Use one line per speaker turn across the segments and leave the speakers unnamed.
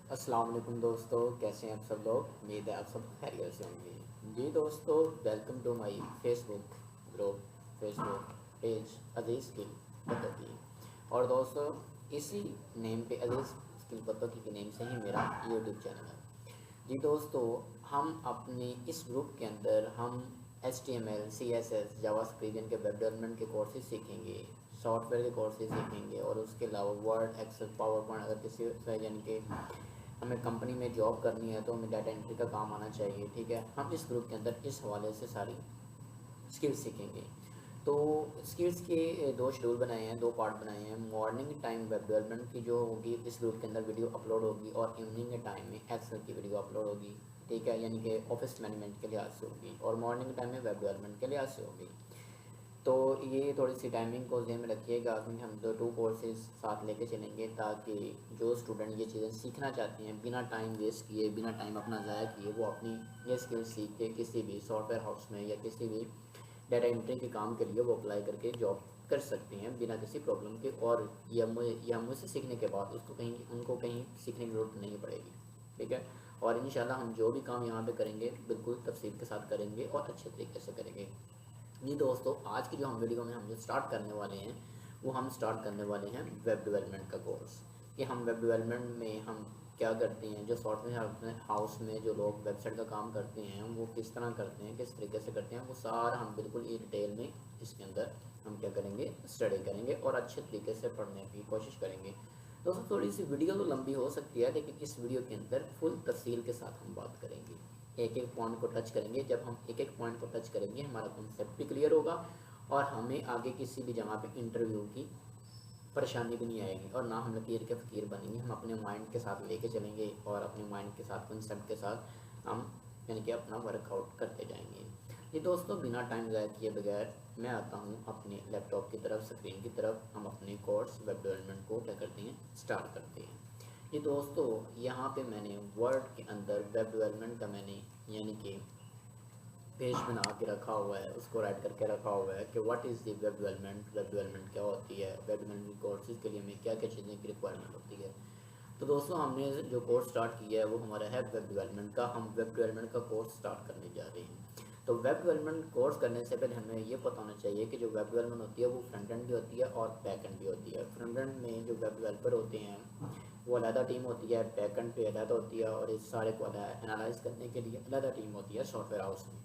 अस्सलाम वालेकुम दोस्तों, कैसे हैं आप सब लोग। उम्मीद है आप सब खैरियत से होंगे। जी दोस्तों, welcome to my Facebook group, Facebook page Aziz skill पद्धति। और दोस्तों, इसी नेम पे अजीज़ स्किल पद्धति के नेम से ही मेरा यूट्यूब चैनल है। जी दोस्तों, हम अपने इस ग्रुप के अंदर हम HTML, CSS, जावास्क्रिप्ट के वेब डेवलपमेंट के कोर्सेज सीखेंगे, सॉफ्टवेयर के कोर्सेज सीखेंगे और उसके अलावा वर्ड, एक्सेल, पावर पॉइंट, अगर किसी यानी कि हमें कंपनी में जॉब करनी है तो हमें डाटा एंट्री का काम आना चाहिए। ठीक है, हम इस ग्रुप के अंदर इस हवाले से सारी स्किल्स सीखेंगे। तो स्किल्स के दो शेड्यूल बनाए हैं, दो पार्ट बनाए हैं। मॉर्निंग टाइम वेब डेवलपमेंट की जो होगी इस ग्रुप के अंदर वीडियो अपलोड होगी, और इवनिंग के टाइम में एक्सेल की वीडियो अपलोड होगी। ठीक है, यानी कि ऑफिस मैनेजमेंट के लिहाज से होगी, और मॉर्निंग टाइम में वेब डेवलपमेंट के लिहाज से होगी। तो ये थोड़ी सी टाइमिंग को ध्यान में रखिएगा, क्योंकि हम दो टू कोर्सेज साथ लेके चलेंगे, ताकि जो स्टूडेंट ये चीज़ें सीखना चाहते हैं बिना टाइम वेस्ट किए, बिना टाइम अपना ज़ाया किए, वो अपनी ये स्किल सीख के किसी भी सॉफ्टवेयर हाउस में या किसी भी डाटा एंट्री के काम के लिए वो अप्लाई करके जॉब कर सकते हैं बिना किसी प्रॉब्लम के। और यह मुझसे सीखने के बाद उसको कहीं उनको कहीं सीखने की ज़रूरत नहीं पड़ेगी। ठीक है, और इंशाल्लाह हम जो भी काम यहाँ पे करेंगे बिल्कुल तफसील के साथ करेंगे और अच्छे तरीके से करेंगे। जी दोस्तों, आज की जो हम वीडियो में हम जो स्टार्ट करने वाले हैं, वो हम स्टार्ट करने वाले हैं वेब डेवलपमेंट का कोर्स। कि हम वेब डेवलपमेंट में हम क्या करते हैं, जो सॉफ्टवेयर हाउस में जो लोग वेबसाइट का काम करते हैं वो किस तरह करते हैं, किस तरीके से करते हैं, वो सारा हम बिल्कुल ये डिटेल में इसके अंदर हम क्या करेंगे, स्टडी करेंगे और अच्छे तरीके से पढ़ने की कोशिश करेंगे। दोस्तों, थोड़ी सी वीडियो तो लंबी हो सकती है, लेकिन इस वीडियो के अंदर फुल तफसील के साथ हम बात करेंगे, एक एक पॉइंट को टच करेंगे। जब हम एक एक पॉइंट को टच करेंगे हमारा कॉन्सेप्ट भी क्लियर होगा, और हमें आगे किसी भी जगह पे इंटरव्यू की परेशानी भी नहीं आएगी, और ना हम लकीर के फ़कीर बनेंगे। हम अपने माइंड के साथ लेके चलेंगे और अपने माइंड के साथ, कॉन्सेप्ट के साथ हम यानी कि अपना वर्कआउट करते जाएंगे। ये दोस्तों, बिना टाइम ज़ाया किए बगैर मैं आता हूँ अपने लैपटॉप की तरफ, स्क्रीन की तरफ। हम अपने कोर्स वेब डेवलपमेंट को क्या करते हैं, स्टार्ट करते हैं। ये दोस्तों, यहाँ पे मैंने वर्ड के अंदर वेब डेवलपमेंट का मैंने यानी कि पेज बना के रखा हुआ है, उसको राइट करके रखा हुआ है कि what is the web development, web development क्या होती है, वेब डेवलपमेंट कोर्सेज के लिए हमें क्या क्या चीज़ें की रिक्वायरमेंट होती है। तो दोस्तों, हमने जो कोर्स स्टार्ट किया है वो हमारा है वेब डेवलपमेंट का। हम वेब डेवलपमेंट का कोर्स स्टार्ट करने जा रहे हैं। तो वेब डेवलपमेंट कोर्स करने से पहले हमें ये पता होना चाहिए कि जो वेब डेवलपमेंट होती है वो फ्रंट एंड भी होती है और बैक एंड भी होती है। फ्रंट एंड में जो वेब डेवलपर होते हैं वो अलग टीम होती है, बैक एंड पे अलग होती है, और इस सारे को एनालाइज करने के लिए अलग टीम होती है सॉफ्टवेयर हाउस में।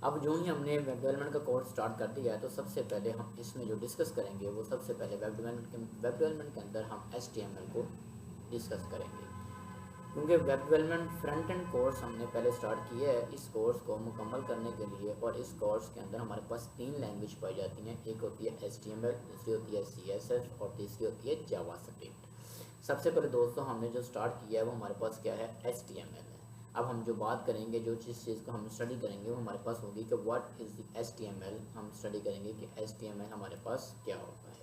अब जो ही हमने वेब डेवलपमेंट का कोर्स स्टार्ट कर दिया है, तो सबसे पहले हम इसमें जो डिस्कस करेंगे वो सबसे पहले वेब डेवलपमेंट के अंदर हम HTML को डिस्कस करेंगे। क्योंकि web development front end course हमने पहले स्टार्ट किया है, इस कोर्स को मुकम्मल करने के लिए, और इस कोर्स के अंदर हमारे पास तीन लैंग्वेज पाई जाती हैं। एक होती है HTML, दूसरी होती है CSS और तीसरी होती है जावास्क्रिप्ट। सबसे पहले दोस्तों, हमने जो स्टार्ट किया है वो हमारे पास क्या है, HTML है। अब हम जो बात करेंगे, जो जिस चीज़ को हम स्टडी करेंगे वो हमारे पास होगी कि व्हाट इज़ द HTML। हम स्टडी करेंगे कि HTML हमारे पास क्या होता है।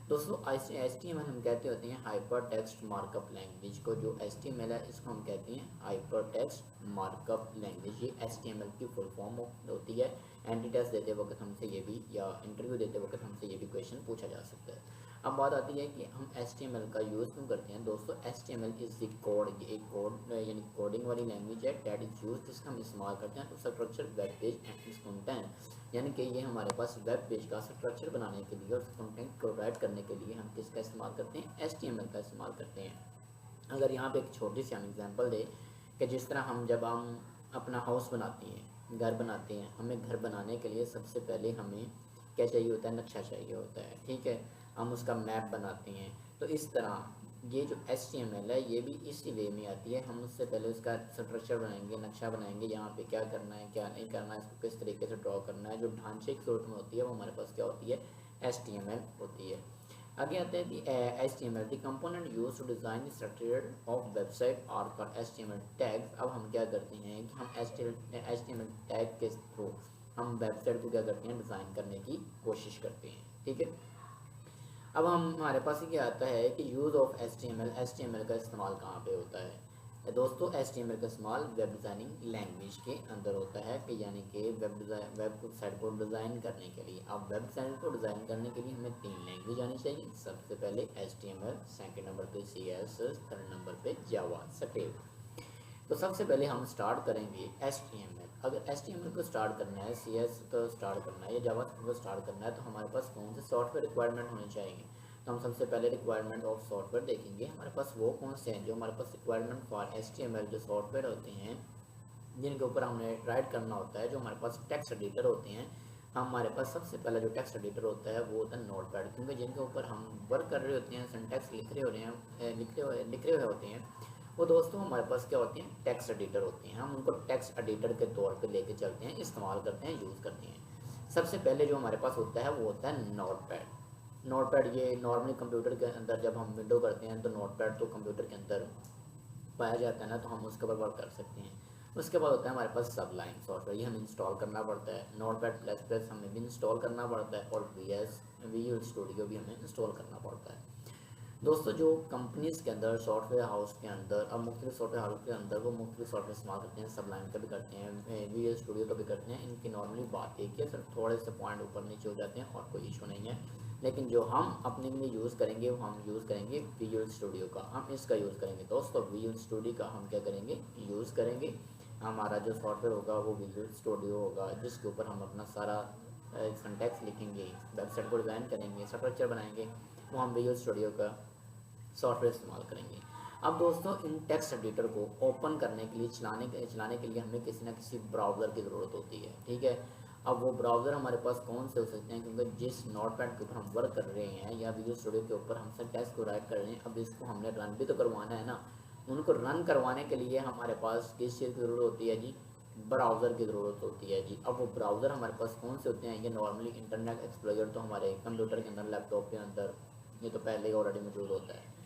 दोस्तों, HTML हम कहते होते हैं हाइपर टेक्स्ट मार्कअप लैंग्वेज को। जो HTML है इसको हम कहते हैं हाइपर टेक्स्ट मार्कअप लैंग्वेज। ये HTML की फुल फॉर्म होती है। एंट्री टेस्ट देते वक्त हमसे ये भी, या इंटरव्यू देते वक्त हमसे ये भी क्वेश्चन पूछा जा सकता है। अब बात आती है कि हम HTML का यूज़ क्यों करते हैं। दोस्तों, HTML इज़ द कोड, ये एक कोड यानी कोडिंग वाली लैंग्वेज है। डैट इज़ यूज, जिसका हम इस्तेमाल करते हैं to structure web page and its content. यानी कि ये हमारे पास वेब पेज का स्ट्रक्चर बनाने के लिए और कंटेंट को राइट करने के लिए हम किसका इस्तेमाल करते हैं, HTML का इस्तेमाल करते हैं। अगर यहाँ पे एक छोटी सी हम एग्जांपल दें कि जिस तरह जब हम अपना हाउस बनाते हैं, घर बनाते हैं, हमें घर बनाने के लिए सबसे पहले हमें क्या चाहिए होता है, नक्शा चाहिए होता है। ठीक है, हम उसका मैप बनाते हैं। तो इस तरह ये जो HTML है ये भी इसी वे में आती है। हम उससे पहले उसका स्ट्रक्चर बनाएंगे, नक्शा बनाएंगे, यहाँ पे क्या करना है क्या नहीं करना है, इसको किस तरीके से ड्रॉ करना है। जो ढांचे की सूरत में होती है वो हमारे पास क्या होती है, HTML होती है। आगे आते हैं HTML, the component use to design the structure of website are called HTML tags. अब हम क्या करते हैं कि हम HTML टैग के थ्रू हम वेबसाइट को क्या करते हैं, डिज़ाइन करने की कोशिश करते हैं। ठीक है, अब हमारे पास ये क्या आता है कि यूज़ ऑफ HTML का इस्तेमाल कहाँ पे होता है। दोस्तों HTML का इस्तेमाल वेब डिज़ाइनिंग लैंग्वेज के अंदर होता है कि यानी कि वेब साइट को डिज़ाइन करने के लिए, अब वेब साइट को डिज़ाइन करने के लिए हमें 3 लैंग्वेज आनी चाहिए। सबसे पहले HTML, सेकंड नंबर पे CSS, थर्ड नंबर पे जावा स्क्रिप्ट। तो सबसे पहले हम स्टार्ट करेंगे HTML। अगर HTML को स्टार्ट करना है, CSS को स्टार्ट करना है या जावा को स्टार्ट करना है तो हमारे पास कौन से सॉफ्टवेयर रिक्वायरमेंट होने चाहिए। तो हम सबसे पहले रिक्वायरमेंट ऑफ सॉफ्टवेयर देखेंगे, हमारे पास वो कौन से हैं जो हमारे पास रिक्वायरमेट फॉर HTML जो सॉफ्टवेयर होते हैं जिनके ऊपर हमने राइट करना होता है, जो हमारे पास टेक्स्ट एडिटर होते हैं। हमारे पास सबसे पहला जो टेक्स्ट एडिटर होता है वो होता है नोटपैड, क्योंकि जिनके ऊपर हम वर्क कर रहे होते हैं, सिंटैक्स लिख रहे हुए होते हैं, वो दोस्तों हमारे पास क्या होते हैं, टेक्स्ट एडिटर होते हैं। हम उनको टेक्स्ट एडिटर के तौर पे लेके चलते हैं, इस्तेमाल करते हैं, यूज़ करते हैं। सबसे पहले जो हमारे पास होता है वो होता है नोटपैड। ये नॉर्मली कंप्यूटर के अंदर जब हम विंडो करते हैं तो नोटपैड तो कंप्यूटर के अंदर पाया जाता है ना, तो हम उसके ऊपर वर्क कर सकते हैं। उसके बाद होता है हमारे पास सबलाइन सॉफ्टवेयर, ये हमें इंस्टॉल करना पड़ता है। नोटपैड प्लस प्लस हमें भी इंस्टॉल करना पड़ता है और विजुअल स्टूडियो भी हमें इंस्टॉल करना पड़ता है। दोस्तों जो कंपनीज़ के अंदर, सॉफ्टवेयर हाउस के अंदर, अब मुख्तलिफ सॉफ्टवेयर हाउस के अंदर वो मुख्तलिफ सॉफ्टवेयर इस्तेमाल करते हैं, सबलाइन का भी करते हैं, विजुअल स्टूडियो का भी करते हैं। इनकी नॉर्मली बात एक है, सिर्फ थोड़े से पॉइंट ऊपर नीचे हो जाते हैं और कोई इशू नहीं है। लेकिन जो हम अपने लिए यूज़ करेंगे वो हम यूज़ करेंगे विजुअल स्टूडियो का, हम इसका यूज़ करेंगे। दोस्तों विजुअल स्टूडियो का हम क्या करेंगे, यूज़ करेंगे। हमारा जो सॉफ्टवेयर होगा वो विजुअल स्टूडियो होगा, जिसके ऊपर हम अपना सारा सिंटैक्स लिखेंगे, वेबसाइट को डिज़ाइन करेंगे, स्ट्रक्चर बनाएंगे, वो हम विजुअल स्टूडियो का सॉफ्टवेयर इस्तेमाल करेंगे। अब दोस्तों इन टेक्स्ट एडिटर को ओपन करने के लिए, चलाने के लिए हमें किसी ना किसी ब्राउज़र की ज़रूरत होती है, ठीक है। अब वो ब्राउज़र हमारे पास कौन से हो सकते हैं, क्योंकि जिस नोटपैड के ऊपर हम वर्क कर रहे हैं या विजुअल स्टूडियो के ऊपर हम टेक्स्ट को राइट कर रहे हैं, अब इसको हमने रन भी तो करवाना है ना। उनको रन करवाने के लिए हमारे पास किस चीज़ की ज़रूरत होती है जी, ब्राउज़र की ज़रूरत होती है जी। अब वो ब्राउज़र हमारे पास कौन से होते हैं, ये नॉर्मली इंटरनेट एक्सप्लोरर तो हमारे कंप्यूटर के अंदर, लैपटॉप के अंदर ये तो पहले ही ऑलरेडी मौजूद होता है।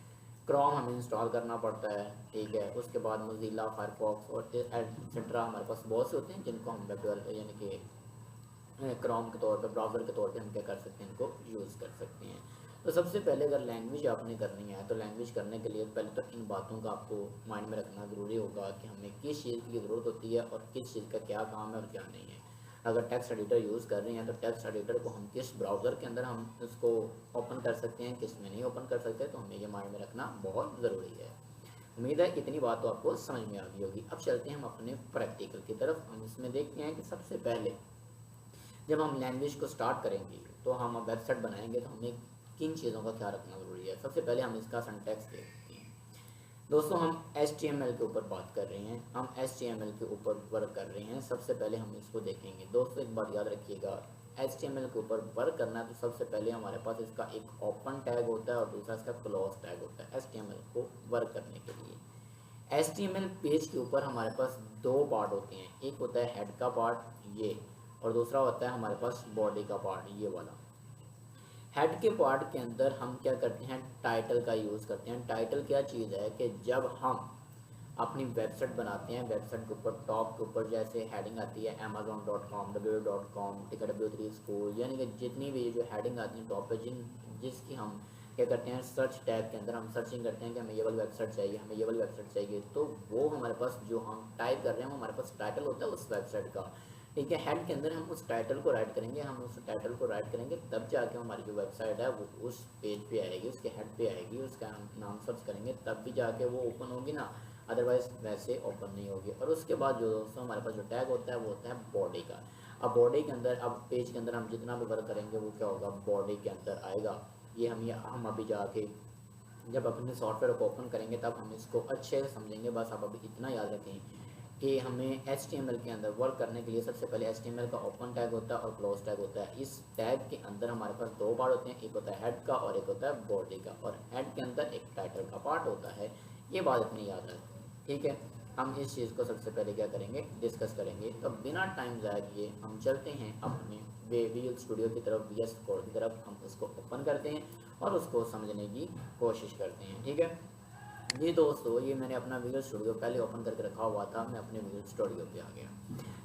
क्रोम हमें इंस्टॉल करना पड़ता है, ठीक है। उसके बाद मोज़िला, फायरफॉक्स और एटसेट्रा हमारे पास बहुत से होते हैं जिनको हम वेब डेवलपर यानी कि क्रोम के तौर पर, ब्राउज़र के तौर पे हम क्या कर सकते हैं, इनको यूज़ कर सकते हैं। तो सबसे पहले अगर लैंग्वेज आपने करनी है तो लैंग्वेज करने के लिए पहले तो इन बातों का आपको माइंड में रखना ज़रूरी होगा कि हमें किस चीज़ की ज़रूरत होती है और किस चीज़ का क्या काम है और क्या नहीं है। अगर टेक्स्ट एडिटर यूज़ कर रहे हैं तो टेक्स्ट एडिटर को हम किस ब्राउज़र के अंदर हम उसको ओपन कर सकते हैं, किस में नहीं ओपन कर सकते, तो हमें ये माइंड में रखना बहुत ज़रूरी है। उम्मीद है इतनी बात तो आपको समझ में आ गई होगी। अब चलते हैं हम अपने प्रैक्टिकल की तरफ। हम इसमें देखते हैं कि सबसे पहले जब हम लैंग्वेज को स्टार्ट करेंगे तो हम वेबसाइट बनाएंगे तो हमें किन चीज़ों का ख्याल रखना ज़रूरी है। सबसे पहले हम इसका सिंटैक्स देखते हैं। दोस्तों हम HTML के ऊपर बात कर रहे हैं, हम HTML के ऊपर वर्क कर रहे हैं। सबसे पहले हम इसको देखेंगे। दोस्तों एक बात याद रखिएगा, HTML के ऊपर वर्क करना है तो सबसे पहले हमारे पास इसका एक ओपन टैग होता है और दूसरा इसका क्लोज टैग होता है HTML को वर्क करने के लिए। HTML पेज के ऊपर हमारे पास 2 पार्ट होते हैं, एक होता है हेड का पार्ट ये, और दूसरा होता है हमारे पास बॉडी का पार्ट ये वाला। हेड के पार्ट के अंदर हम क्या करते हैं, टाइटल का यूज़ करते हैं। टाइटल क्या चीज़ है कि जब हम अपनी वेबसाइट बनाते हैं, वेबसाइट के ऊपर टॉप के ऊपर जैसे हेडिंग आती है amazon.com, www.com, TW3 स्कूल, यानी कि जितनी भी जो हेडिंग आती है टॉप पे, जिसकी हम क्या करते हैं, सर्च टैग के अंदर हम सर्चिंग करते हैं कि हमें ये वाली वेबसाइट चाहिए, हमें ये वाली वेबसाइट चाहिए, तो वो हमारे पास जो हम टाइप कर रहे हैं वो हमारे पास टाइटल होता है उस वेबसाइट का, ठीक है। हेड के अंदर हम उस टाइटल को राइट करेंगे, हम उस टाइटल को राइट करेंगे तब जाके हमारी जो वेबसाइट है वो उस पेज पे आएगी, उसके हेड पे आएगी, उसका नाम सर्च करेंगे तब भी जाके वो ओपन होगी ना, अदरवाइज वैसे ओपन नहीं होगी। और उसके बाद जो दोस्तों हमारे पास जो टैग होता है वो होता है बॉडी का। अब बॉडी के अंदर, अब पेज के अंदर हम जितना भी वर्क करेंगे वो क्या होगा, बॉडी के अंदर आएगा। ये हम अभी जाके जब अपने सॉफ्टवेयर को ओपन करेंगे तब हम इसको अच्छे से समझेंगे। बस आप अभी इतना याद रखें कि हमें HTML के अंदर वर्क करने के लिए सबसे पहले HTML का ओपन टैग होता है और क्लोज टैग होता है। इस टैग के अंदर हमारे पास 2 पार्ट होते हैं, एक होता है हेड का और एक होता है बॉडी का, और हेड के अंदर एक टाइटल का पार्ट होता है। ये बात अपनी याद रखें, ठीक है। हम इस चीज़ को सबसे पहले क्या करेंगे, डिस्कस करेंगे। तो बिना टाइम ज़ाया किए हम चलते हैं अपने विजुअल स्टूडियो की तरफ, VS कोड की तरफ। हम उसको ओपन करते हैं और उसको समझने की कोशिश करते हैं, ठीक है। जी दोस्तों, ये मैंने अपना विजुअल स्टूडियो पहले ओपन करके रखा हुआ था। मैं अपने विजुअल स्टूडियो पे आ गया।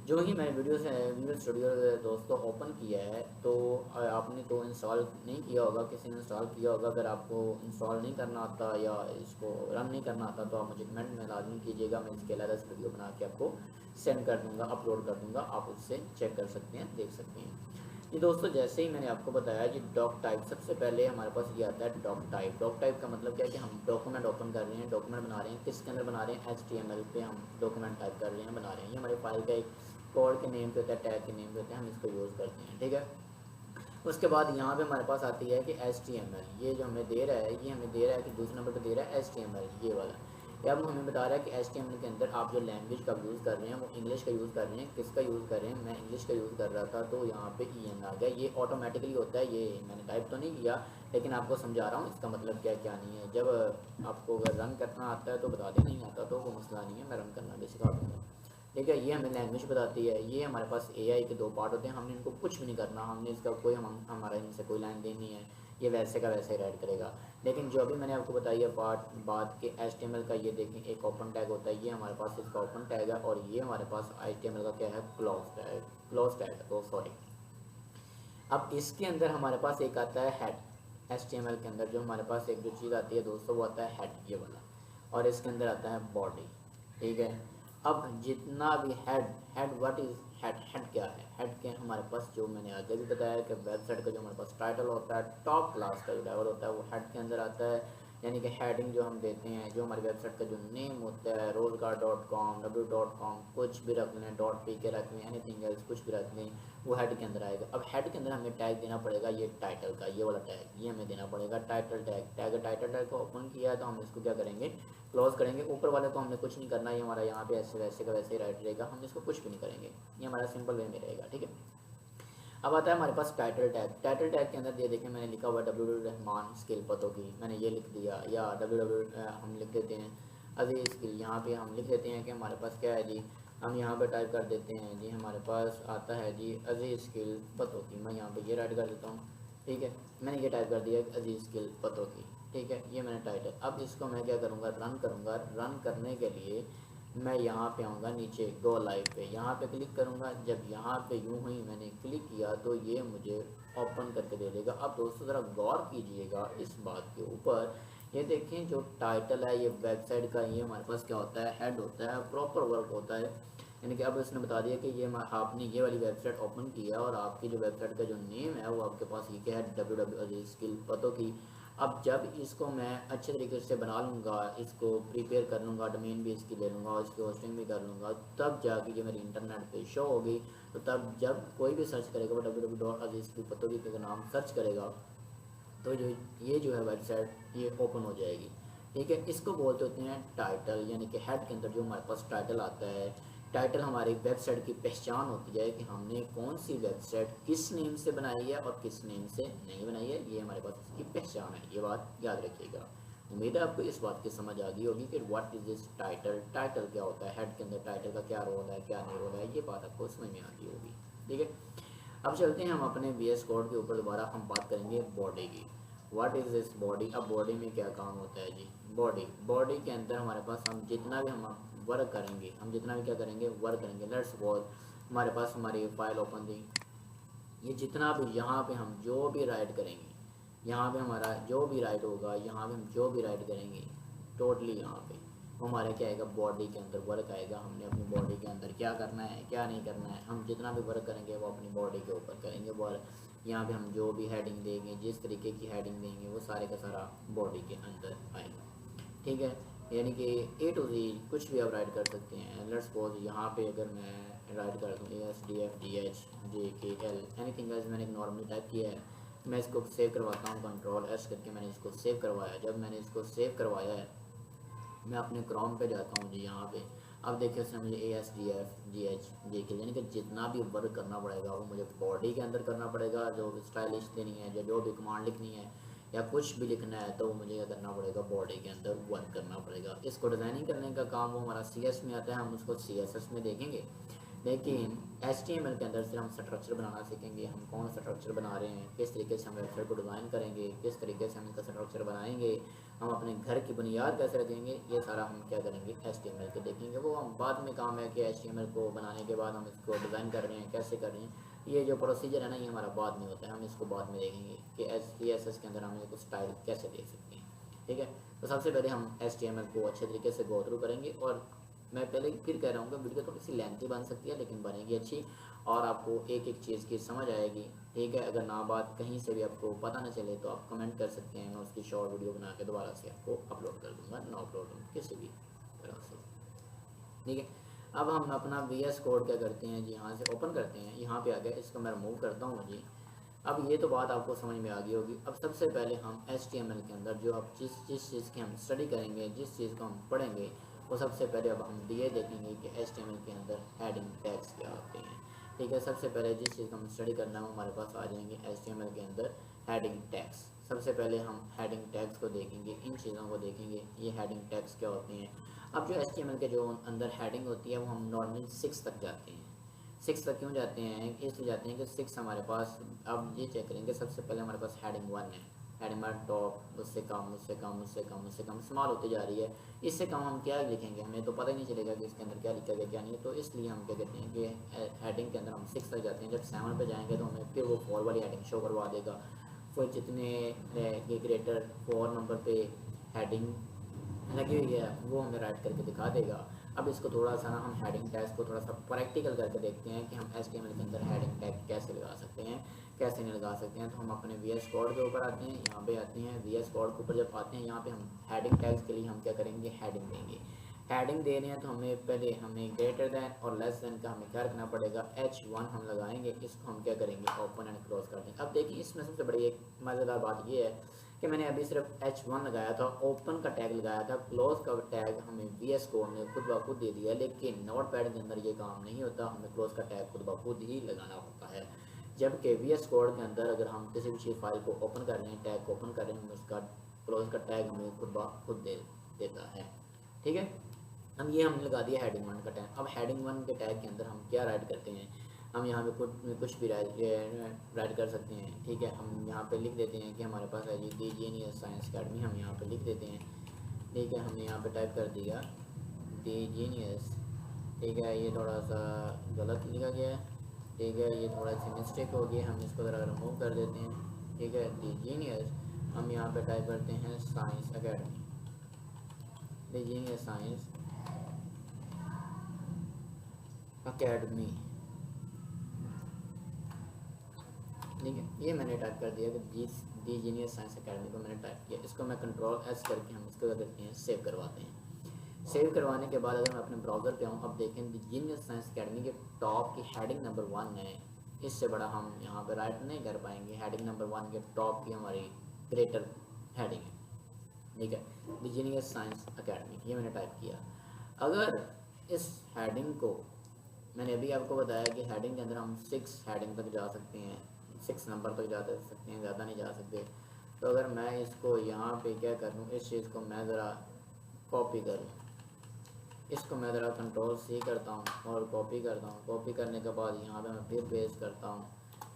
जो ही मैंने विजुअल स्टूडियो दोस्तों ओपन किया है, तो आपने तो इंस्टॉल नहीं किया होगा, किसी ने इंस्टॉल किया होगा। अगर आपको इंस्टॉल नहीं करना आता या इसको रन नहीं करना आता, तो आप मुझे कमेंट में लाजमी कीजिएगा। मैं इसके अलग वीडियो बना के आपको सेंड कर दूँगा, अपलोड कर दूँगा। आप उससे चेक कर सकते हैं, देख सकते हैं। ये दोस्तों, जैसे ही मैंने आपको बताया जी डॉक टाइप, सबसे पहले हमारे पास ये आता है डॉक टाइप। डॉक टाइप का मतलब क्या है कि हम डॉक्यूमेंट ओपन कर रहे हैं, डॉक्यूमेंट बना रहे हैं। किसके अंदर बना रहे हैं? HTML पे हम डॉक्यूमेंट टाइप कर रहे हैं, बना रहे हैं। ये हमारी फाइल का एक कोड के नेम पे होता है, टैग के नेम पे होता है, हम इसको यूज़ करते हैं, ठीक है। उसके बाद यहाँ पे हमारे पास आती है कि HTML। ये जो हमें दे रहा है, ये हमें दे रहा है कि दूसरे नंबर पे दे रहा है HTML, ये वाला। ये अब हमें बता रहा है कि HTML के अंदर आप जो लैंग्वेज का यूज़ कर रहे हैं वो इंग्लिश का यूज़ कर रहे हैं। किसका यूज़ कर रहे हैं? मैं इंग्लिश का यूज़ कर रहा था, तो यहाँ पे EN आ गया। ये ऑटोमेटिकली होता है, ये मैंने टाइप तो नहीं किया, लेकिन आपको समझा रहा हूँ इसका मतलब क्या क्या नहीं है। जब आपको अगर रन करना आता है तो बता दें, नहीं आता तो वो मसला नहीं है, मैं रन करना भी सिखा दूँगा, ठीक है। ये हमें लैंग्वेज बताती है। ये हमारे पास AI के 2 पार्ट होते हैं, हमने इनको कुछ भी नहीं करना, हमने इसका कोई हमारा इनसे कोई लेन देन नहीं है। ये वैसे का वैसे ही राइट करेगा। लेकिन जो अभी मैंने आपको बताई है बात के HTML का, ये देखें एक ओपन टैग होता है, ये हमारे पास इसका ओपन टैग है। और ये हमारे पास HTML का क्या है? क्लोज टैग, तो सॉरी। अब इसके अंदर हमारे पास एक आता है हेड। HTML के अंदर जो हमारे पास एक जो चीज़ आती है दोस्तों, वो आता है हेड, ये वाला। और इसके अंदर आता है बॉडी, ठीक है। अब जितना भी हेड व्हाट इज हेड क्या है? हेड के हमारे पास, जो मैंने आगे भी बताया कि वेबसाइट का जो हमारे पास टाइटल होता है, टॉप क्लास का जो लेवल होता है, वो हेड के अंदर आता है। यानी कि हेडिंग जो हम देते हैं, जो हमारी वेबसाइट का जो नेम होता है, रोजगार.com, w.com, कुछ भी रख लें, .pk रख लें, एनीथिंग एल्स कुछ भी रख लें, वो हेड के अंदर आएगा। अब हेड के अंदर हमें टैग देना पड़ेगा, ये टाइटल का, ये वाला टैग, ये हमें देना पड़ेगा। टाइटल टाइटल टैग को ओपन किया है तो हम इसको क्या करेंगे? क्लोज करेंगे। ऊपर वाले को हमने कुछ नहीं करना, ये हमारा यहाँ पे ऐसे वैसे का वैसे ही राइट रहेगा, हम इसको कुछ भी नहीं करेंगे, ये हमारा सिंपल वे में रहेगा, ठीक है। अब आता है हमारे पास टाइटल टैग। टाइटल टैग के अंदर ये देखें, मैंने लिखा हुआ WW रहमान स्किल पतों की, मैंने ये लिख दिया। या WW हम लिख देते हैं अजीज़ स्किल, यहाँ पे हम लिख देते हैं कि हमारे पास क्या है जी, हम यहाँ पे टाइप कर देते हैं जी, हमारे पास आता है जी अजीज़ स्किल पतों की। मैं यहाँ पे ये राइट कर देता हूँ, ठीक है। मैंने ये टाइप कर दिया अजीज़ स्किल पतों की, ठीक है। ये मैंने टाइटल। अब इसको मैं क्या करूँगा? रन करूँगा। रन करने के लिए मैं यहाँ पे आऊँगा नीचे गो लाइव पे, यहाँ पे क्लिक करूँगा। जब यहाँ पे यूँ ही मैंने क्लिक किया तो ये मुझे ओपन करके दे देगा। अब दोस्तों ज़रा गौर कीजिएगा इस बात के ऊपर, ये देखें जो टाइटल है ये वेबसाइट का, ये हमारे पास क्या होता है? हेड होता है, प्रॉपर वर्क होता है। यानी कि अब इसने बता दिया कि ये आपने ये वाली वेबसाइट ओपन किया और आपकी जो वेबसाइट का जो नेम है वो आपके पास ये क्या है? WW स्किल पतों की। अब जब इसको मैं अच्छे तरीके से बना लूँगा, इसको प्रिपेयर कर लूँगा, डोमेन भी इसकी ले लूँगा और इसकी होस्टिंग भी कर लूँगा, तब जाके ये मेरी इंटरनेट पे शो होगी। तो तब जब कोई भी सर्च करेगा वो www.azizkilpattogi के नाम सर्च करेगा, तो जो है वेबसाइट ये ओपन हो जाएगी, ठीक है। इसको बोलते होते हैं टाइटल, यानी कि हेड के अंदर जो हमारे पास टाइटल आता है। टाइटल हमारी वेबसाइट की पहचान होती है कि हमने कौन सी वेबसाइट किस नेम से बनाई है और किस नेम से नहीं बनाई है, ये हमारे पास इसकी पहचान है। ये बात याद रखिएगा। उम्मीद है आपको इस बात की समझ आ गई होगी कि what is this title, title क्या होता है, हेड के अंदर टाइटल का क्या रोल है, क्या नहीं रोल है, ये बात आपको समझ में आ गई होगी, ठीक है। अब चलते हैं हम अपने VS कोड के ऊपर, दोबारा हम बात करेंगे बॉडी की। What is this body? अब बॉडी में क्या काम होता है जी? बॉडी के अंदर हमारे पास हम जितना भी हम वर्क करेंगे, हम जितना भी क्या करेंगे? वर्क करेंगे। लेट्स सपोज हमारे पास हमारी फाइल ओपन थी, ये जितना भी यहाँ पे हम जो भी राइट करेंगे, यहाँ पे हमारा जो भी राइट होगा, यहाँ पे हम जो भी राइट करेंगे टोटली यहाँ पे वो हमारे क्या आएगा? बॉडी के अंदर वर्क आएगा। हमने अपनी बॉडी के अंदर क्या करना है, क्या नहीं करना है, हम जितना भी वर्क करेंगे वो अपनी बॉडी के ऊपर करेंगे वर्क। यहाँ पे हम जो भी हेडिंग देंगे, जिस तरीके की हेडिंग देंगे, वो सारे का सारा बॉडी के अंदर आएगा, ठीक है। यानी कि A to Z कुछ भी आप राइट कर सकते हैं। लेट्स सपोज यहाँ पे अगर मैं राइट कर दूँ ASDFDHJKL एनीथिंग एल्स, मैंने एक नॉर्मली टाइप किया है। मैं इसको सेव करवाता हूँ, Ctrl+S करके मैंने इसको सेव करवाया। जब मैंने इसको सेव करवाया है, मैं अपने क्रोम पे जाता हूँ जी, यहाँ पे अब देखिए उसने मुझे ASDFGHJK यानी कि जितना भी वर्क करना पड़ेगा वो मुझे बॉडी के अंदर करना पड़ेगा। जो स्टाइलिश देनी है, जो भी कमांड लिखनी है या कुछ भी लिखना है, तो वो मुझे क्या करना पड़ेगा? बॉडी के अंदर वर्क करना पड़ेगा। इसको डिज़ाइनिंग करने का काम वो हमारा CS में आता है, हम उसको CSS में देखेंगे। लेकिन HTML के अंदर सिर्फ हम स्ट्रक्चर बनाना सीखेंगे, हम कौन सा स्ट्रक्चर बना रहे हैं, किस तरीके से हम वेबसाइट को डिज़ाइन करेंगे, किस तरीके से हम इसका स्ट्रक्चर बनाएंगे, हम अपने घर की बुनियाद कैसे रखेंगे, ये सारा हम क्या करेंगे HTML के देखेंगे। वो हम बाद में काम है कि HTML को बनाने के बाद हम इसको डिज़ाइन कर रहे हैं, कैसे कर रहे हैं, ये जो प्रोसीजर है ना, ये हमारा बाद में होता है, हम इसको बाद में देखेंगे कि CSS के अंदर हम इसको स्टाइल कैसे दे सकते हैं। ठीक है, तो सबसे पहले हम HTML को अच्छे तरीके से गो थ्रू करेंगे। और मैं पहले फिर कह रहा हूँ कि वीडियो थोड़ी सी लेंथी बन सकती है, लेकिन बनेगी अच्छी और आपको एक एक चीज़ की समझ आएगी। ठीक है, अगर ना बात कहीं से भी आपको पता ना चले तो आप कमेंट कर सकते हैं, मैं उसकी शॉर्ट वीडियो बना के दोबारा से आपको अपलोड कर दूँगा, नो प्रॉब्लम किसी भी तरह से। ठीक है, अब हम अपना VS कोड क्या करते हैं जी, यहाँ से ओपन करते हैं, यहाँ पे आ गया, इसको मैं रिमूव करता हूँ जी। अब ये तो बात आपको समझ में आ गई होगी। अब सबसे पहले हम HTML के अंदर जो आप जिस चीज़ की हम स्टडी करेंगे, जिस चीज़ को हम पढ़ेंगे, वो सबसे पहले अब हम ये देखेंगे कि HTML के अंदर हेडिंग टैग्स क्या होते हैं। ठीक है, सबसे पहले जिस चीज़ को हम स्टडी करना है हमारे पास आ जाएंगे HTML के अंदर हेडिंग टैग्स। सबसे पहले हम हेडिंग टैग्स को देखेंगे, इन चीज़ों को देखेंगे, ये हेडिंग टैग्स क्या होते हैं। अब जो HTML के जो अंदर हेडिंग होती है वो हम नॉर्मली 6 तक जाते हैं। 6 तक क्यों जाते हैं, इसलिए जाते हैं कि 6 हमारे पास, अब ये चेक करेंगे, सबसे पहले हमारे पास हेडिंग 1 है, हेडिंग 1 टॉप, उससे कम, उससे कम, उससे कम, उससे कम, स्मॉल होती जा रही है। इससे कम हम क्या लिखेंगे, हमें तो पता ही नहीं चलेगा कि इसके अंदर क्या लिखा गया क्या नहीं है। तो इसलिए हम क्या कहते हैं कि हेडिंग के अंदर हम 6 तक जाते हैं। जब 7 पे जाएंगे तो हमें फिर वो 4 वाली हेडिंग शो करवा देगा। फिर जितने ग्रेटर 4 नंबर पे हेडिंग लगी हुई है वो हमें राइट करके दिखा देगा। अब इसको थोड़ा सा ना हम हेडिंग टैग्स को थोड़ा सा प्रैक्टिकल करके देखते हैं कि हम HTML के अंदर हेडिंग टैग कैसे लगा सकते हैं, कैसे नहीं लगा सकते हैं। तो हम अपने VS कोड के ऊपर आते हैं, यहाँ पे आते हैं VS कोड के ऊपर जब आते हैं, यहाँ पे हम हेडिंग टैग्स के लिए हम क्या करेंगे, हेडिंग देंगे। हेडिंग दे रहे हैं तो हमें पहले हमें ग्रेटर दैन और लेस दैन का हमें क्या रखना पड़ेगा, H1 हम लगाएंगे। इसको हम क्या करेंगे, ओपन एंड क्लोज कर देंगे। अब देखिए इसमें सबसे बड़ी एक मज़ेदार बात ये है कि मैंने अभी सिर्फ H1 लगाया था, ओपन का टैग लगाया था, क्लोज का टैग हमें VS कोड ने खुद ब खुद दे दिया। लेकिन नोट पैड के अंदर ये काम नहीं होता, हमें क्लोज का टैग खुद ब खुद ही लगाना होता है। जबकि VS कोड के अंदर अगर हम किसी भी चीज़ फाइल को ओपन कर रहे हैं, टैग को ओपन कर रहे हैं, उसका क्लोज का टैग हमें खुद ब खुद देता है। ठीक है, हम ये हमने लगा दिया हेडिंग 1 का टैग। अब हेडिंग 1 के टैग के अंदर हम क्या राइट करते हैं, हम यहाँ पे कुछ भी राइट कर सकते हैं। ठीक है, हम यहाँ पे लिख देते हैं कि हमारे पास है जी दी जीनियस साइंस अकेडमी, हम यहाँ पे लिख देते हैं। ठीक है, हमने यहाँ पे टाइप कर दिया दी जीनियस। ठीक है, ये थोड़ा सा गलत लिखा गया है। ठीक है, ये थोड़ा सी मिस्टेक हो गई, हम इसको ज़रा रिमूव कर देते हैं। ठीक है, दी जीनियस, हम यहाँ पे टाइप करते हैं साइंस अकेडमी, दी जीनियस साइंस अकेडमी। ठीक है, ये मैंने टाइप कर दिया कि दी जीनियस साइंस अकेडमी को मैंने टाइप किया। इसको मैं Ctrl+S करके हम इसको क्या करते हैं, सेव करवाते हैं। सेव करवाने के बाद अगर मैं अपने ब्राउज़र पे आऊँ, अब देखें दी जीनियस साइंस अकेडमी के टॉप की हेडिंग नंबर 1 है। इससे बड़ा हम यहाँ पे राइट नहीं कर पाएंगे। हेडिंग नंबर 1 के टॉप की हमारी ग्रेटर हेडिंग है। ठीक है, दी जीनियस साइंस अकेडमी, ये मैंने टाइप किया। अगर इस हेडिंग को, मैंने अभी आपको बताया कि हेडिंग के अंदर हम 6 हेडिंग तक जा सकते हैं, 6 नंबर तक जा सकते हैं, ज़्यादा नहीं जा सकते। तो अगर मैं इसको यहाँ पे क्या करूँ, इस चीज़ को मैं ज़रा कॉपी करूँ, इसको मैं ज़रा Ctrl+C करता हूँ और कॉपी करता हूँ। कॉपी करने के बाद यहाँ पे मैं फिर पेस्ट करता हूँ,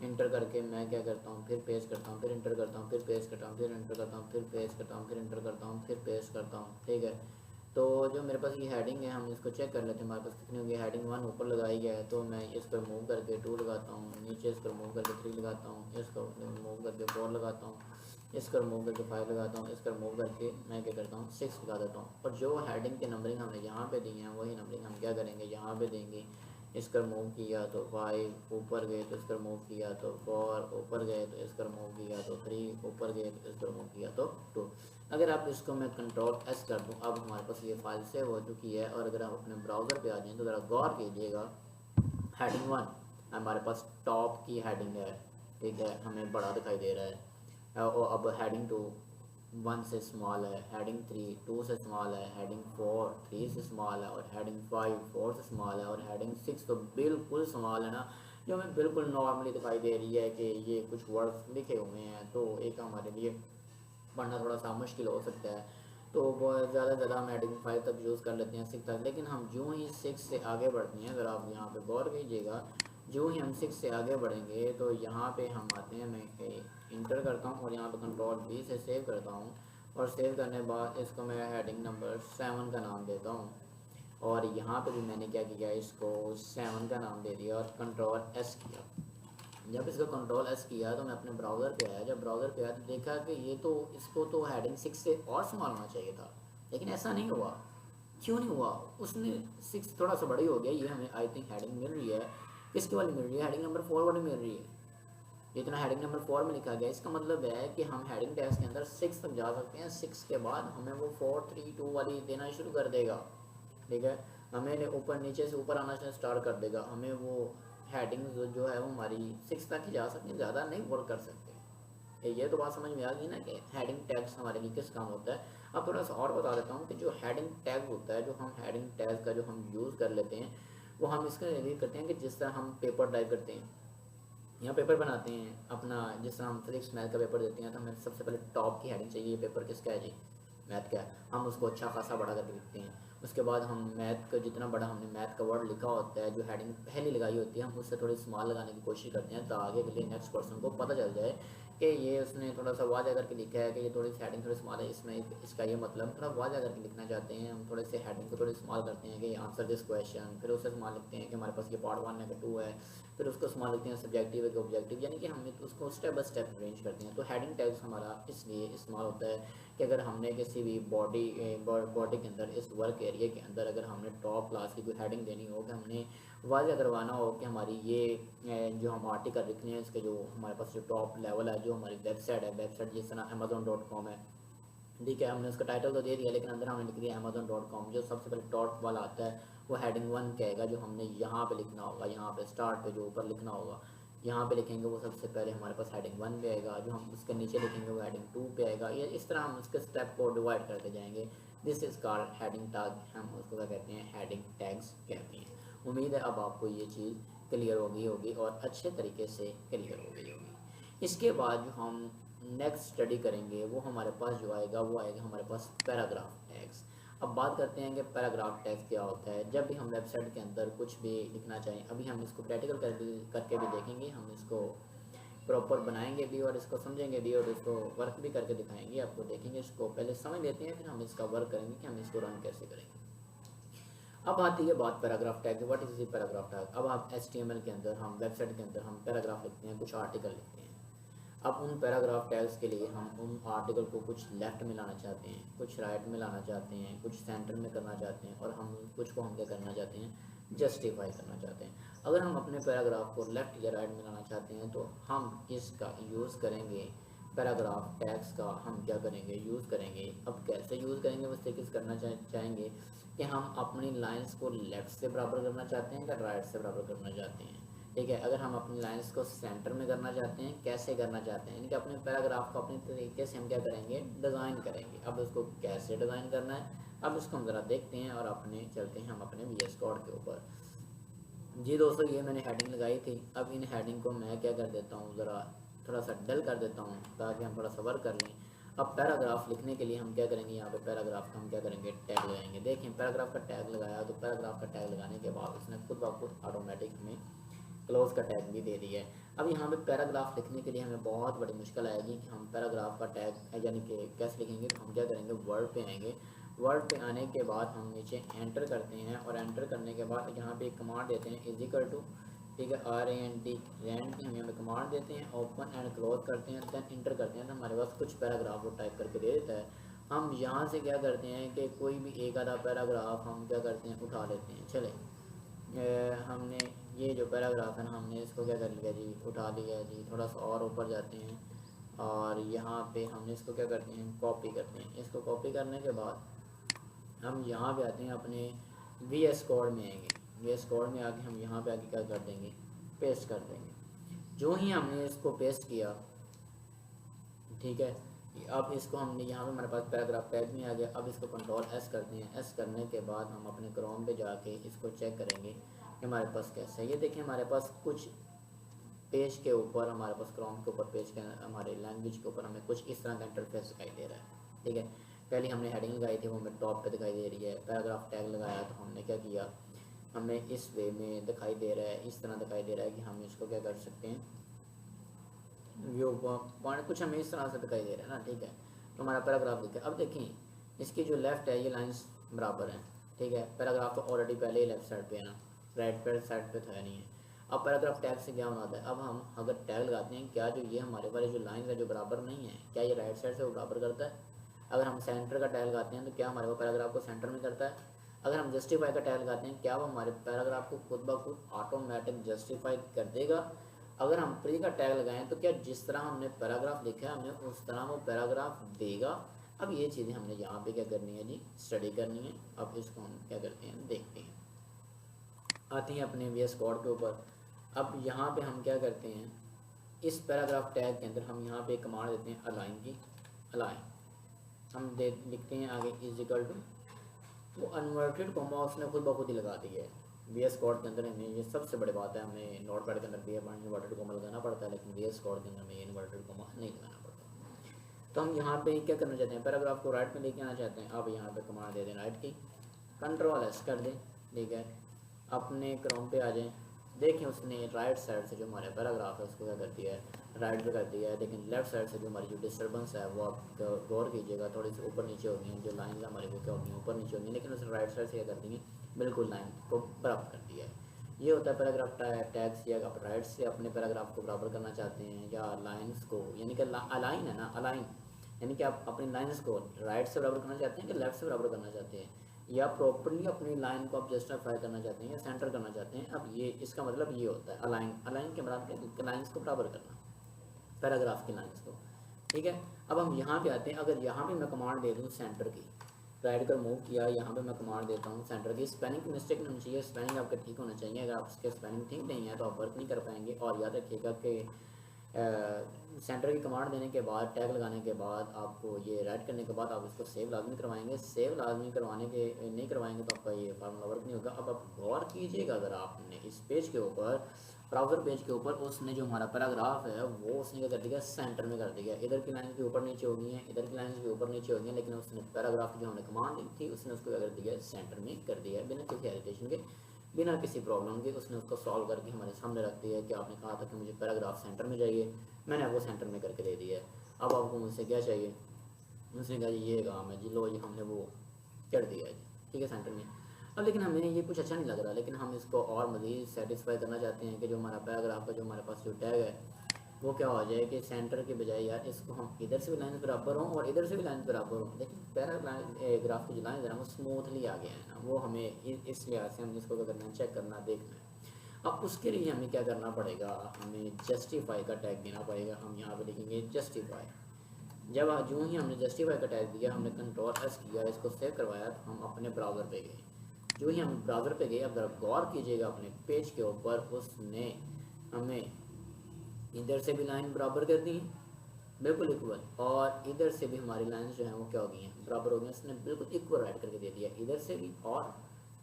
इंटर करके मैं क्या करता हूँ, फिर पेस्ट करता हूँ, फिर इंटर करता हूँ, फिर पेस्ट करता हूँ, फिर इंटर करता हूँ, फिर पेस्ट करता हूँ, फिर इंटर करता हूँ, फिर पेस्ट करता हूँ। ठीक है, तो जो मेरे पास ये हेडिंग है, हम इसको चेक कर लेते हैं हमारे पास कितनी होगी। हेडिंग 1 ऊपर लगाई गया है, तो मैं इसको रिमूव करके 2 लगाता हूँ, नीचे इसको रिमूव करके 3 लगाता हूँ, इसको रिमूव करके 4 लगाता हूँ, इसको रिमूव करके 5 लगाता हूँ, इसको रिमूव करके मैं क्या करता हूँ 6 लगा देता हूँ। और जो हेडिंग की नंबरिंग हमने यहाँ पे दी है, वही नंबरिंग हम क्या करेंगे, यहाँ पे देंगे। इसका रिमूव किया तो 5, ऊपर गए तो इसका रिमूव किया तो 4, ऊपर गए तो इसका रिमूव किया तो 3, ऊपर गए तो इसका रिमूव किया तो 2। अगर आप इसको मैं Ctrl+S कर दूँ, अब हमारे पास ये फाइल सेव हो चुकी है। और अगर आप अपने ब्राउज़र पे आ जाएँ तो ज़रा गौर कीजिएगा, हेडिंग 1 हमारे पास टॉप की हेडिंग है। ठीक है, हमें बड़ा दिखाई दे रहा है। और अब हेडिंग 2 1 से स्मॉल है, हेडिंग 3 2 से स्मॉल है, हेडिंग 4 3 से स्मॉल है, और हेडिंग 5 4 से स्मॉल है, और हेडिंग 6 तो बिल्कुल स्मॉल है ना, जो हमें बिल्कुल नॉर्मली दिखाई दे रही है कि ये कुछ वर्ड्स लिखे हुए हैं। तो एक हमारे लिए पढ़ना थोड़ा सा मुश्किल हो सकता है। तो बहुत ज़्यादा हम हेडिंग 5 तक यूज़ कर लेते हैं 6 तक, लेकिन हम जो ही 6 से आगे बढ़ते हैं, अगर आप यहाँ पे गौर कीजिएगा, जो ही हम 6 से आगे बढ़ेंगे तो यहाँ पे हम आते हैं, मैं इंटर करता हूँ और यहाँ पे कंट्रोल V से सेव करता हूँ, और सेव करने के बाद इसको मैं हेडिंग नंबर 7 का नाम देता हूँ, और यहाँ पे भी मैंने क्या किया, इसको 7 का नाम दे दिया और कंट्रोल S किया। जब इसको कंट्रोल S किया तो मैं अपने ब्राउज़र पे आया, जब ब्राउज़र पे आया तो देखा कि ये तो इसको तो हेडिंग 6 से और स्मॉल होना चाहिए था, लेकिन ऐसा नहीं हुआ। क्यों नहीं हुआ? उसने 6 थोड़ा सा बड़ी हो गया, ये हमें आई थिंक हेडिंग मिल रही है, किसके वाली मिल रही है, हेडिंग नंबर 4 वाली मिल रही है। जितना हेडिंग नंबर 4 में लिखा गया, इसका मतलब है कि हम हेडिंग टैग्स के अंदर 6 तक जा सकते हैं, 6 के बाद हमें वो 4 3 2 वाली देना शुरू कर देगा, ठीक है। हमें ऊपर नीचे से ऊपर आना स्टार्ट कर देगा, हमें वो हेडिंग जो है वो हमारी 6 तक ही जा सकती है, ज़्यादा नहीं वर्क कर सकते। ये तो बात समझ में आ गई ना कि हेडिंग टैग्स हमारे लिए किस काम होता है। अब थोड़ा सा और बता देता हूँ कि जो हेडिंग टैग होता है, जो हम हेडिंग टैग का जो हम यूज़ कर लेते हैं, वो हम इसका यूज़ करते हैं कि जिस तरह हम पेपर टाइप करते हैं या पेपर बनाते हैं अपना, जिस तरह हम फिजिक्स मैथ का पेपर देते हैं तो हमें सबसे पहले टॉप की हेडिंग चाहिए, पेपर किसका है जी, मैथ का है, हम उसको अच्छा खासा बड़ा करके लिखते हैं। उसके बाद हम मैथ का जितना बड़ा हमने मैथ का वर्ड लिखा होता है, जो हेडिंग पहले लगाई होती है, हम उससे थोड़ी स्मॉल लगाने की कोशिश करते हैं, ताकि आगे के लिए नेक्स्ट पर्सन को पता चल जाए कि ये उसने थोड़ा सा वाज़ा करके लिखा है कि ये थोड़ी सी हेडिंग थोड़ी स्मॉल है, इसमें इसका ये मतलब थोड़ा वाज़ा करके लिखना चाहते हैं। हम थोड़े से हेडिंग को थोड़ी स्मॉल करते हैं कि आंसर दिस क्वेश्चन, फिर उससे स्मॉल लिखते हैं कि हमारे पास ये पार्ट 1 है कि 2 है, फिर उसको स्मॉल लिखते हैं सब्जेक्टिव है कि ऑब्जेक्टिव, यानी कि हम उसको स्टेप बाय स्टेप अरेंज करते हैं। तो हेडिंग टैग्स हमारा इसलिए इस्तेमाल होता है कि अगर हमने किसी भी बॉडी के अंदर, इस वर्क एरिया के अंदर अगर हमने टॉप क्लास की कोई हेडिंग देनी हो, कि हमने वाज़ह करवाना हो कि हमारी ये जो हम आर्टिकल लिखने हैं इसके जो हमारे पास जो टॉप लेवल है, जो हमारी वेबसाइट है, वेबसाइट जिस तरह amazon.com है, ठीक है, हमने उसका टाइटल तो दे दिया, लेकिन अंदर हमने लिख दिया amazon.com, जो सबसे पहले टॉप वाला आता है वो हेडिंग 1 कहेगा, जो हमने यहाँ पे लिखना होगा, यहाँ पे स्टार्ट पे जो ऊपर लिखना होगा, यहाँ पे लिखेंगे वो सबसे पहले हमारे पास हेडिंग 1 पे आएगा, जो हम उसके नीचे लिखेंगे वो हेडिंग 2 पे आएगा। ये इस तरह हम उसके स्टेप को डिवाइड करते जाएंगे। This is called heading tag, हम उसको क्या कहते हैं, हेडिंग टैग्स कहते हैं। उम्मीद है अब आपको ये चीज़ क्लियर हो गई होगी और अच्छे तरीके से क्लियर हो गई होगी। इसके बाद जो हम नेक्स्ट स्टडी करेंगे वो हमारे पास जो आएगा वो आएगा हमारे पास पैराग्राफ टैग्स। अब बात करते हैं कि पैराग्राफ टैग्स क्या होता है। जब भी हम वेबसाइट के अंदर कुछ भी लिखना चाहें, अभी हम इसको प्रैक्टिकल करके भी देखेंगे, हम इसको प्रॉपर बनाएंगे भी और इसको समझेंगे भी और इसको वर्क भी करके दिखाएंगे आपको, देखेंगे। इसको पहले समझ लेते हैं, फिर हम इसका वर्क करेंगे कि हम इसको रन कैसे करेंगे। अब आती है बात paragraph tag, what is paragraph tag. अब आप HTML के अंदर, हम वेबसाइट के अंदर हम पैराग्राफ लिखते हैं, कुछ आर्टिकल लिखते हैं। अब उन पैराग्राफ टैग्स के लिए हम उन आर्टिकल को कुछ लेफ़्ट में लाना चाहते हैं, कुछ राइट में लाना चाहते हैं, कुछ सेंटर में करना चाहते हैं, और हम कुछ को हम क्या करना चाहते हैं, जस्टिफाई करना चाहते हैं। अगर हम अपने पैराग्राफ को लेफ़्ट या राइट में लाना चाहते हैं तो हम इसका यूज़ करेंगे, पैराग्राफ टैग्स का हम क्या करेंगे, यूज़ करेंगे। अब कैसे यूज़ करेंगे, उस तरीके से करना चाहेंगे कि हम अपनी लाइंस को लेफ़्ट से बराबर करना चाहते हैं या राइट से बराबर करना चाहते हैं, ठीक है। अगर हम अपनी लाइंस को सेंटर में करना चाहते हैं, कैसे करना चाहते हैं, यानी कि अपने पैराग्राफ को अपने तरीके से हम क्या करेंगे, डिज़ाइन करेंगे। अब उसको कैसे डिज़ाइन करना है, अब इसको हम ज़रा देखते हैं और अपने चलते हैं हम अपने VS कोड के ऊपर। जी दोस्तों, ये मैंने हेडिंग लगाई थी। अब इन हेडिंग को मैं क्या कर देता हूँ, ज़रा थोड़ा सा डल कर देता हूँ ताकि हम थोड़ा सा वर्क कर लें। अब पैराग्राफ लिखने के लिए हम क्या करेंगे, यहाँ पे पैराग्राफ का हम क्या करेंगे, टैग लगाएंगे। देखें, पैराग्राफ का टैग लगाया तो पैराग्राफ का टैग लगाने के बाद उसने खुद ब खुद ऑटोमेटिक में क्लोज का टैग भी दे दिया है। अब यहाँ पे पैराग्राफ लिखने के लिए हमें बहुत बड़ी मुश्किल आएगी कि हम पैराग्राफ का टैग यानी कि कैसे लिखेंगे। तो हम क्या करेंगे, वर्ड पे आएंगे। वर्ड पे आने के बाद हम नीचे एंटर करते हैं, और एंटर करने के बाद यहाँ पे एक कमांड देते हैं, इज इक्वल टू, ठीक है, RAND, रैंड की हम यहाँ पे कमांड देते हैं, ओपन एंड क्लोज करते हैं, देन इंटर करते हैं, तो हमारे पास कुछ पैराग्राफ वो टाइप करके दे देता है। हम यहाँ से क्या करते हैं कि कोई भी एक आधा पैराग्राफ हम क्या करते हैं, उठा लेते हैं। चले, हमने ये जो पैराग्राफ है ना, हमने इसको क्या कर लिया जी, उठा लिया जी। थोड़ा सा और ऊपर जाते हैं और यहाँ पे हमने इसको क्या करते हैं, कॉपी करते हैं। इसको कॉपी करने के बाद हम यहाँ पे आते हैं, अपने VS कोड में आएंगे। VS कोड में आके हम यहाँ पे आके क्या कर देंगे, पेस्ट कर देंगे। जो ही हमने इसको पेस्ट किया, ठीक है, अब इसको हमने यहाँ पे हमारे पास पैराग्राफ टैग में आ गया। अब इसको कंट्रोल S करते हैं। S करने के बाद हम अपने क्रोम पे जाके इसको चेक करेंगे कि हमारे पास कैसे है। ये देखिए, हमारे पास कुछ पेज के ऊपर, हमारे पास क्रोम के ऊपर पेज के हमारे लैंग्वेज के ऊपर हमें कुछ इस तरह का इंटरफेस दिखाई दे रहा है, ठीक है। पहले हमने हेडिंग लगाई थी वो हमें टॉप पे दिखाई दे रही है। पैराग्राफ टैग लगाया तो हमने क्या किया, हमें इस वे में दिखाई दे रहा है, इस तरह दिखाई दे रहा है कि हम इसको क्या कर सकते हैं, व्यू पॉइंट कुछ हमें इस तरह से दिखाई दे रहा है ना, ठीक है। तो हमारा पैराग्राफ दिखा। अब देखें इसकी जो लेफ़्ट है ये लाइंस बराबर हैं, ठीक है। पैराग्राफ तो ऑलरेडी पहले ही लेफ्ट साइड पे है ना, राइट पे साइड पे था नहीं है। अब पैराग्राफ टैग से क्या होना है, अब हम अगर टैग लगाते हैं, क्या जो ये हमारे वाले जो लाइन है जो बराबर नहीं है, क्या ये राइट साइड से वो बराबर करता है। अगर हम सेंटर का टैग लगाते हैं तो क्या हमारे वो पैराग्राफ को सेंटर में करता है। अगर हम जस्टिफाई का टैग लगाते हैं, क्या वो हमारे पैराग्राफ को खुद ब खुद ऑटोमेटिक जस्टिफाई कर देगा। अगर हम प्री का टैग लगाएं तो क्या जिस तरह हमने पैराग्राफ लिखा है हमें उस तरह वो पैराग्राफ देगा। अब ये चीज़ें हमने यहाँ पे क्या करनी है जी, स्टडी करनी है। अब इसको हम क्या करते हैं, देखते हैं। आती हैं अपने VS कोड के ऊपर। अब यहाँ पे हम क्या करते हैं, इस पैराग्राफ टैग के अंदर हम यहाँ पे कमांड देते हैं अलाइन की। अलाइन हम लिखते हैं आगे इज इक्वल टू, वो अनवर्टेड कॉमा उसने खुद ब खुद ही लगा दिया है। VS कोड के अंदर हमें ये सबसे बड़ी बात है, हमें नोट पैड के अंदर भी इन्वर्टेड कॉमा लगाना पड़ता है, लेकिन VS कोड के अंदर हमें इन्वर्टेड कॉमा नहीं लगाना पड़ता। तो हम यहाँ पे क्या करना चाहते हैं, पैराग्राफ को राइट में लेके आना चाहते हैं। अब यहाँ पे कमांड दे दें राइट की, Ctrl+S कर दें, ठीक है। अपने क्रोम पे आ जाएँ, देखें उसने राइट साइड से जो हमारा पैराग्राफ है उसको क्या कर दिया है, राइट पे कर दिया है। लेकिन लेफ्ट साइड से जो हमारी जो डिस्टर्बेंस है वो आप गौर कीजिएगा, थोड़ी सी ऊपर नीचे होगी हैं, जो लाइन हमारी वो क्या होगी हैं, ऊपर नीचे होंगी, लेकिन उसने राइट साइड से क्या कर दी है, बिल्कुल लाइन को बराबर कर दिया है। ये होता है पैराग्राफ टैग्स। या आप राइट से अपने पैराग्राफ को बराबर करना चाहते हैं, या लाइन्स को, यानी कि अलाइन है ना, अलाइन यानी कि आप अपनी लाइन्स को राइट से बराबर करना चाहते हैं कि लेफ्ट से बराबर करना चाहते हैं, या प्रॉपरली अपनी लाइन को आप जस्टिफाई करना चाहते हैं या सेंटर करना चाहते हैं। अब ये इसका मतलब ये होता है अलाइन। अलाइन के मतलब लाइन्स को बराबर करना, पैराग्राफ की लाइन्स को, ठीक है। अब हम यहाँ पे आते हैं। अगर यहाँ पे मैं कमांड दे दूँ सेंटर की, राइट कर मूव किया, यहाँ पे मैं कमांड देता हूँ सेंटर की। स्पेलिंग की मिस्टेक नहीं होनी चाहिए, स्पेलिंग आपका ठीक होना चाहिए। अगर आप उसके स्पेलिंग ठीक नहीं है तो आप वर्क नहीं कर पाएंगे। और याद रखिएगा कि सेंटर की कमांड देने के बाद, टैग लगाने के बाद, आपको ये राइट करने के बाद आप इसको सेव लाजमी करवाएंगे। सेव लाजमी करवाने के नहीं करवाएंगे तो आपका ये फार्मूला वर्क नहीं होगा। अब आप गौर कीजिएगा, अगर आपने इस पेज के ऊपर, ब्राउज़र पेज के ऊपर, उसने जो हमारा पैराग्राफ है वो उसने क्या कर दिया, सेंटर में कर दिया। इधर की लाइन भी ऊपर नीचे हो गई हैं, इधर की लाइन भी ऊपर नीचे हो गई हैं, लेकिन उसने पैराग्राफ जो हमने कमांड दी थी उसने उसको क्या कर दिया, सेंटर में कर दिया है, बिना किसी हेजिटेशन के, बिना किसी प्रॉब्लम के। उसने उसको सॉल्व करके हमारे सामने रख दिया है कि आपने कहा था कि मुझे पैराग्राफ सेंटर में चाहिए, मैंने वो सेंटर में करके दे दिया है। अब आपको मुझसे क्या चाहिए, मुझसे कहा ये काम है जी, लो ये हमने वो कर दिया है, ठीक है, सेंटर में। अब लेकिन हमें ये कुछ अच्छा नहीं लग रहा, लेकिन हम इसको और मज़ीद सेटिस्फाई करना चाहते हैं कि जो हमारा पैराग्राफ का जो हमारे पास जो टैग है वो क्या हो जाए कि सेंटर के बजाय यार इसको हम इधर से भी लाइन बराबर हों और इधर से भी लाइन बराबर हों। लेकिन पैराग्राफ की जो लाइन है ना वो स्मूथली आ गया है ना, वो हमें इस लिहाज से हम इसको क्या करना है, चेक करना, देखना है। अब उसके लिए हमें क्या करना पड़ेगा, हमें जस्टिफाई का टैग देना पड़ेगा। हम यहाँ पे लिखेंगे जस्टिफाई। जब जो ही हमने जस्टिफाई का टैग दिया, हमने Ctrl+S किया, इसको सेव करवाया, तो हम अपने ब्राउज़र पे गए। जो ही हम ब्राउज़र पे गए, अब जरा गौर कीजिएगा अपने पेज के ऊपर, उसने हमें इधर से भी लाइन बराबर कर दी, बिल्कुल इक्वल, और इधर से भी हमारी लाइन जो है वो क्या हो गई हैं, बराबर हो गई हैं। उसने बिल्कुल इक्वल राइट करके दे दिया, इधर से भी और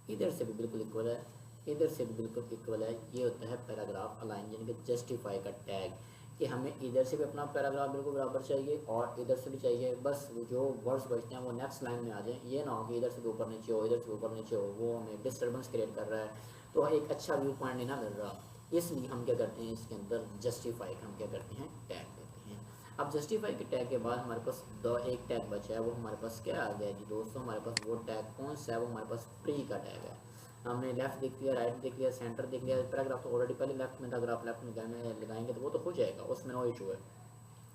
इधर से भी बिल्कुल इक्वल है, इधर से भी बिल्कुल इक्वल है। ये होता है पैराग्राफ अलाइन, यानी कि जस्टिफाई का टैग, कि हमें इधर से भी अपना पैराग्राफ बिल्कुल बराबर चाहिए और इधर से भी चाहिए। बस जो वर्ड्स बचते हैं वो नेक्स्ट लाइन में आ जाए, ये ना हो कि इधर से भी ऊपर नीचे हो, इधर से ऊपर नीचे हो, वो हमें डिस्टर्बेंस क्रिएट कर रहा है, तो एक अच्छा व्यू पॉइंट नहीं ना मिल रहा। इसलिए हम क्या करते हैं, इसके अंदर जस्टिफाई का हम क्या करते हैं, टैग देते हैं। अब जस्टिफाई के टैग के बाद हमारे पास एक टैग बचा है, वो हमारे पास क्या आ गया जी दोस्तों, हमारे पास वो टैग कौन सा है, वो हमारे पास प्री का टैग है। हमने लेफ्ट देख लिया, राइट देख लिया, सेंटर देख लिया। पैराग्राफ तो ऑलरेडी पहले लेफ्ट में था, अगर आप लेफ्ट में लगाएंगे तो वो तो हो जाएगा, उसमें नो इशू है।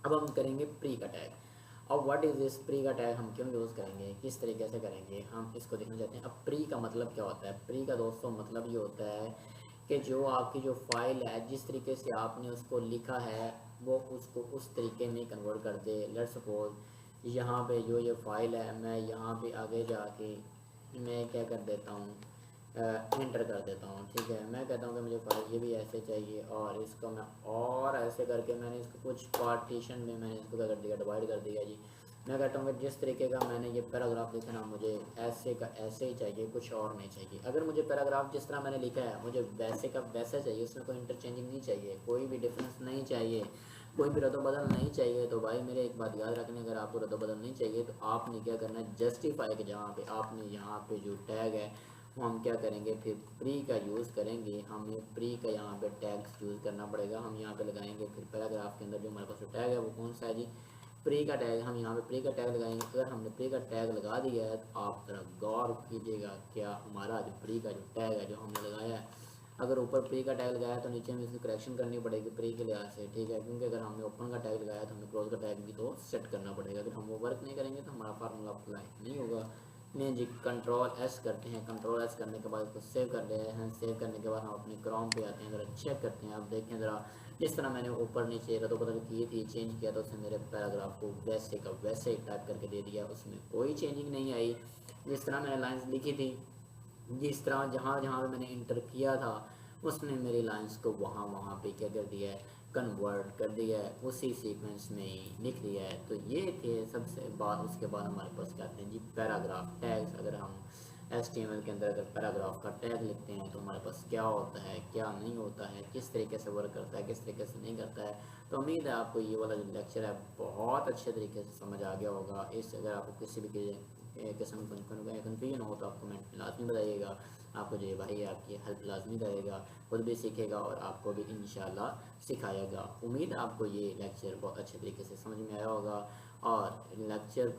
अब हम करेंगे प्री का टैग। अब व्हाट इज़ दिस प्री का टैग, हम क्यों यूज़ करेंगे, किस तरीके से करेंगे, हम इसको देखना चाहते हैं। अब प्री का मतलब क्या होता है, प्री का दोस्तों मतलब ये होता है कि जो आपकी जो फाइल है, जिस तरीके से आपने उसको लिखा है वो उसको उस तरीके में कन्वर्ट कर दे। लेट्स सपोज यहाँ पे जो ये फाइल है, मैं यहाँ पे आगे जाके मैं क्या कर देता हूँ, एंटर कर देता हूँ, ठीक है। मैं कहता हूँ कि मुझे फाइल ये भी ऐसे चाहिए, और इसको मैं और ऐसे करके मैंने इसको कुछ पार्टीशन में मैंने इसको क्या कर दिया, डिवाइड कर दिया जी। मैं कहता हूँ कि जिस तरीके का मैंने ये पैराग्राफ लिखा ना, मुझे ऐसे का ऐसे ही चाहिए, कुछ और नहीं चाहिए। अगर मुझे पैराग्राफ जिस तरह मैंने लिखा है मुझे वैसे का वैसा चाहिए, उसमें कोई इंटरचेंजिंग नहीं चाहिए, कोई भी डिफरेंस नहीं चाहिए, कोई भी रद्द-बदल नहीं चाहिए तो भाई मेरे एक बात याद रखनी, अगर आपको रद्द-बदल नहीं चाहिए तो आपने क्या करना है, जस्टिफाई के जहाँ पे आपने यहाँ पे जो टैग है वो हम क्या करेंगे, फिर प्री का यूज़ करेंगे। हमें प्री का यहाँ पे टैग्स यूज़ करना पड़ेगा। हम यहाँ पे लगाएंगे फिर पैराग्राफ के अंदर जो हमारे पास जो टैग है वो कौन सा है जी, प्री का टैग। हम यहाँ पे प्री का टैग लगाएंगे। अगर हमने प्री का टैग लगा दिया है तो आप ज़रा गौर कीजिएगा, क्या हमारा जो प्री का जो टैग है जो हमने लगाया है, अगर ऊपर प्री का टैग लगाया तो नीचे में इसकी करेक्शन करनी पड़ेगी प्री के लिहाज से, ठीक है। क्योंकि अगर हमने ओपन का टैग लगाया तो हमें क्लोज का टैग भी तो सेट करना पड़ेगा। अगर हम वो वर्क नहीं करेंगे तो हमारा फार्मूला अप्लाई नहीं होगा। नहीं जी, कंट्रोल एस करते हैं। कंट्रोल एस करने के बाद इसको सेव कर रहे हैं। सेव करने के बाद हम अपने क्रोम पे आते हैं, ज़रा चेक करते हैं। आप देखें ज़रा, जिस तरह मैंने ऊपर नीचे रद्द-बदल की थी, चेंज किया, तो उसने मेरे पैराग्राफ को वैसे का वैसे ही टाइप करके दे दिया, उसमें कोई चेंजिंग नहीं आई। जिस तरह मैंने लाइन्स लिखी थी, जिस तरह जहाँ जहाँ पे मैंने इंटर किया था, उसने मेरी लाइंस को वहाँ वहाँ पे क्या कर दिया है, कन्वर्ट कर दिया है, उसी सीक्वेंस में ही लिख दिया है। तो ये थे सबसे बाद। उसके बाद हमारे पास क्या आते हैं जी, पैराग्राफ टैग्स। अगर हम HTML के अंदर अगर पैराग्राफ का टैग लिखते हैं तो हमारे पास क्या होता है, क्या नहीं होता है, किस तरीके से वर्क करता है, किस तरीके से नहीं करता है। तो उम्मीद है आपको ये वाला जो लेक्चर है बहुत अच्छे तरीके से समझ आ गया होगा। इस अगर आपको किसी भी किस्म का कन्फ्यूजन हो तो आप कमेंट लाजमी बताइएगा। आपको जो भाई आपकी हेल्प लाजमी करेगा, खुद भी सीखेगा और आपको भी इंशाल्लाह सिखाएगा। उम्मीद है आपको ये लेक्चर बहुत अच्छे तरीके से समझ में आया होगा। और लेक्चर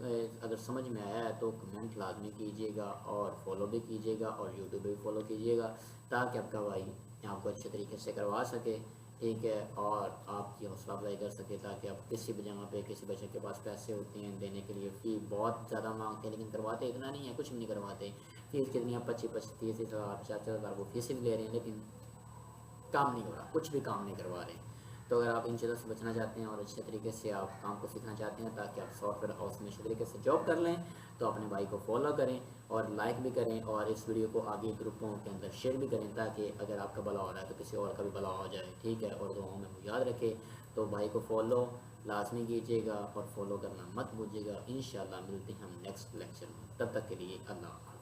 अगर समझ में आया है तो कमेंट लाजमी कीजिएगा और फॉलो भी कीजिएगा और यूट्यूब भी फॉलो कीजिएगा, ताकि आपका भाई आपको अच्छे तरीके से करवा सके, ठीक है। और आपकी हौसला अफजाई कर सके, ताकि आप किसी भी जगह पे किसी बच्चे के पास पैसे होते हैं देने के लिए, फ़ी बहुत ज़्यादा मांगते हैं लेकिन करवाते इतना नहीं है, कुछ भी नहीं करवाते। फीस कितनी है, 25-25, 30,000, 50,000 वो फीस भी ले रहे हैं, लेकिन काम नहीं हो रहा, कुछ भी काम नहीं करवा रहे। तो अगर आप इन चीज़ों से बचना चाहते हैं और अच्छे तरीके से आप काम को सीखना चाहते हैं ताकि आप सॉफ्टवेयर हाउस में अच्छे तरीके से जॉब कर लें, तो अपने भाई को फॉलो करें और लाइक भी करें और इस वीडियो को आगे ग्रुपों के अंदर शेयर भी करें, ताकि अगर आपका भला हो रहा है तो किसी और का भी भला हो जाए, ठीक है। और दुआओं में वो याद रखें। तो भाई को फॉलो लाजमी कीजिएगा और फॉलो करना मत भूलिएगा। इंशाल्लाह मिलते हैं हम नेक्स्ट लेक्चर में, तब तक के लिए अल्लाह।